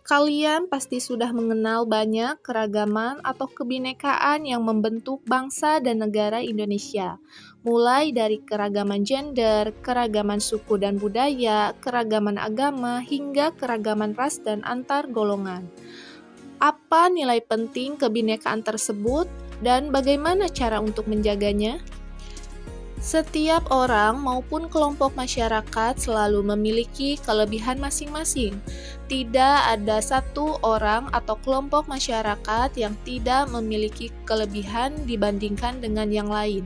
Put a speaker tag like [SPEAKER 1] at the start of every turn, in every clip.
[SPEAKER 1] Kalian pasti sudah mengenal banyak keragaman atau kebinekaan yang membentuk bangsa dan negara Indonesia. Mulai dari keragaman gender, keragaman suku dan budaya, keragaman agama, hingga keragaman ras dan antar golongan. Apa nilai penting kebinekaan tersebut dan bagaimana cara untuk menjaganya? Setiap orang maupun kelompok masyarakat selalu memiliki kelebihan masing-masing. Tidak ada satu orang atau kelompok masyarakat yang tidak memiliki kelebihan dibandingkan dengan yang lain.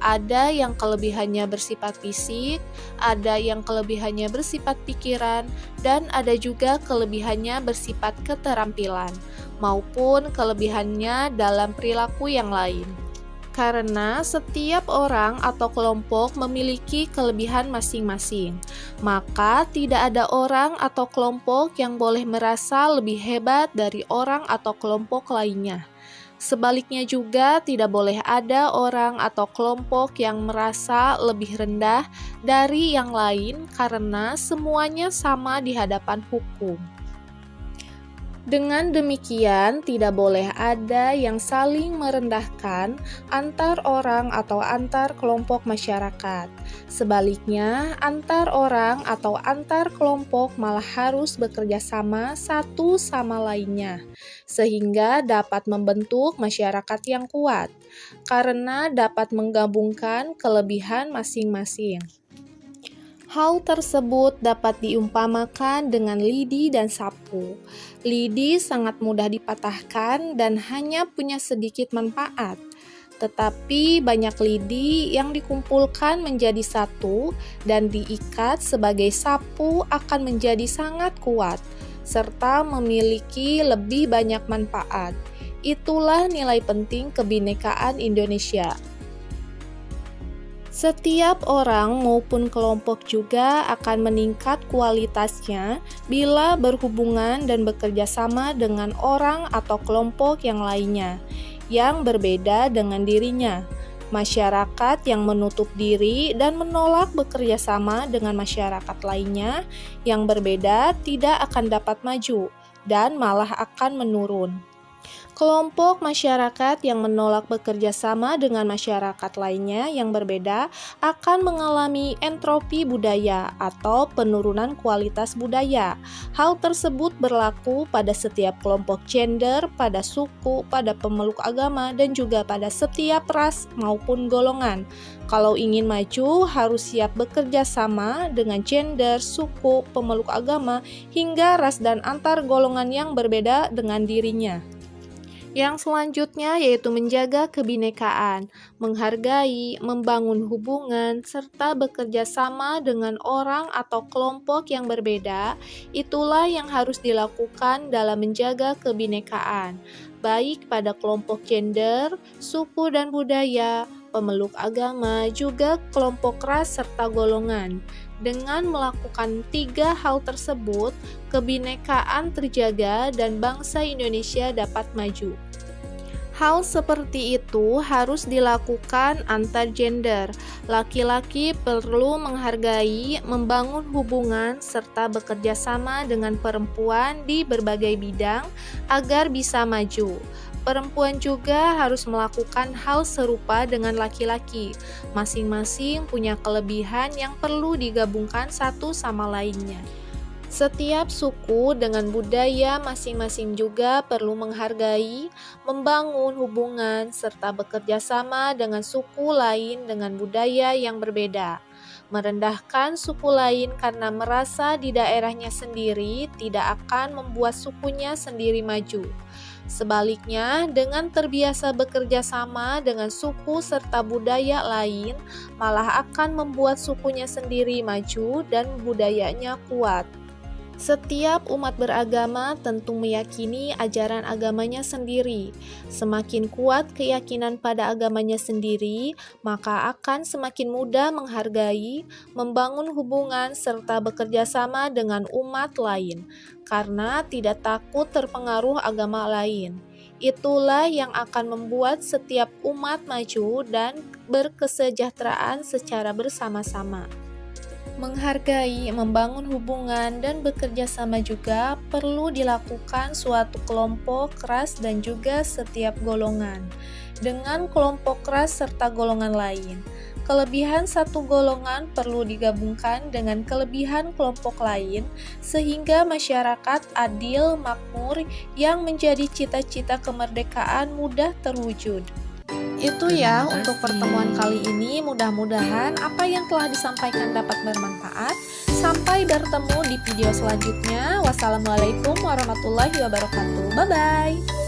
[SPEAKER 1] Ada yang kelebihannya bersifat fisik, ada yang kelebihannya bersifat pikiran, dan ada juga kelebihannya bersifat keterampilan, maupun kelebihannya dalam perilaku yang lain. Karena setiap orang atau kelompok memiliki kelebihan masing-masing, maka tidak ada orang atau kelompok yang boleh merasa lebih hebat dari orang atau kelompok lainnya. Sebaliknya juga tidak boleh ada orang atau kelompok yang merasa lebih rendah dari yang lain karena semuanya sama di hadapan hukum. Dengan demikian, tidak boleh ada yang saling merendahkan antar orang atau antar kelompok masyarakat. Sebaliknya, antar orang atau antar kelompok malah harus bekerja sama satu sama lainnya, sehingga dapat membentuk masyarakat yang kuat, karena dapat menggabungkan kelebihan masing-masing. Hal tersebut dapat diumpamakan dengan lidi dan sapu. Lidi sangat mudah dipatahkan dan hanya punya sedikit manfaat. Tetapi banyak lidi yang dikumpulkan menjadi satu dan diikat sebagai sapu akan menjadi sangat kuat, serta memiliki lebih banyak manfaat. Itulah nilai penting kebinekaan Indonesia. Setiap orang maupun kelompok juga akan meningkat kualitasnya bila berhubungan dan bekerja sama dengan orang atau kelompok yang lainnya, yang berbeda dengan dirinya. Masyarakat yang menutup diri dan menolak bekerja sama dengan masyarakat lainnya yang berbeda tidak akan dapat maju dan malah akan menurun. Kelompok masyarakat yang menolak bekerja sama dengan masyarakat lainnya yang berbeda akan mengalami entropi budaya atau penurunan kualitas budaya. Hal tersebut berlaku pada setiap kelompok gender, pada suku, pada pemeluk agama, dan juga pada setiap ras maupun golongan. Kalau ingin maju, harus siap bekerja sama dengan gender, suku, pemeluk agama, hingga ras dan antar golongan yang berbeda dengan dirinya. Yang selanjutnya yaitu menjaga kebinekaan, menghargai, membangun hubungan, serta bekerja sama dengan orang atau kelompok yang berbeda. Itulah yang harus dilakukan dalam menjaga kebinekaan, baik pada kelompok gender, suku dan budaya, pemeluk agama, juga kelompok ras serta golongan. Dengan melakukan 3 hal tersebut, kebinekaan terjaga dan bangsa Indonesia dapat maju. Hal seperti itu harus dilakukan antar gender. Laki-laki perlu menghargai, membangun hubungan, serta bekerja sama dengan perempuan di berbagai bidang agar bisa maju. Perempuan juga harus melakukan hal serupa dengan laki-laki. Masing-masing punya kelebihan yang perlu digabungkan satu sama lainnya. Setiap suku dengan budaya masing-masing juga perlu menghargai, membangun hubungan, serta bekerja sama dengan suku lain dengan budaya yang berbeda. Merendahkan suku lain karena merasa di daerahnya sendiri tidak akan membuat sukunya sendiri maju. Sebaliknya, dengan terbiasa bekerja sama dengan suku serta budaya lain, malah akan membuat sukunya sendiri maju dan budayanya kuat. Setiap umat beragama tentu meyakini ajaran agamanya sendiri. Semakin kuat keyakinan pada agamanya sendiri, maka akan semakin mudah menghargai, membangun hubungan, serta bekerja sama dengan umat lain, karena tidak takut terpengaruh agama lain. Itulah yang akan membuat setiap umat maju dan berkesejahteraan secara bersama-sama. Menghargai, membangun hubungan, dan bekerja sama juga perlu dilakukan suatu kelompok keras dan juga setiap golongan. Dengan kelompok keras serta golongan lain, kelebihan satu golongan perlu digabungkan dengan kelebihan kelompok lain sehingga masyarakat adil, makmur yang menjadi cita-cita kemerdekaan mudah terwujud. Itu ya
[SPEAKER 2] Terima
[SPEAKER 1] untuk pertemuan
[SPEAKER 2] kasih.
[SPEAKER 1] kali ini. Mudah-mudahan apa yang telah disampaikan dapat bermanfaat. Sampai bertemu di video selanjutnya. Wassalamualaikum warahmatullahi wabarakatuh. Bye bye.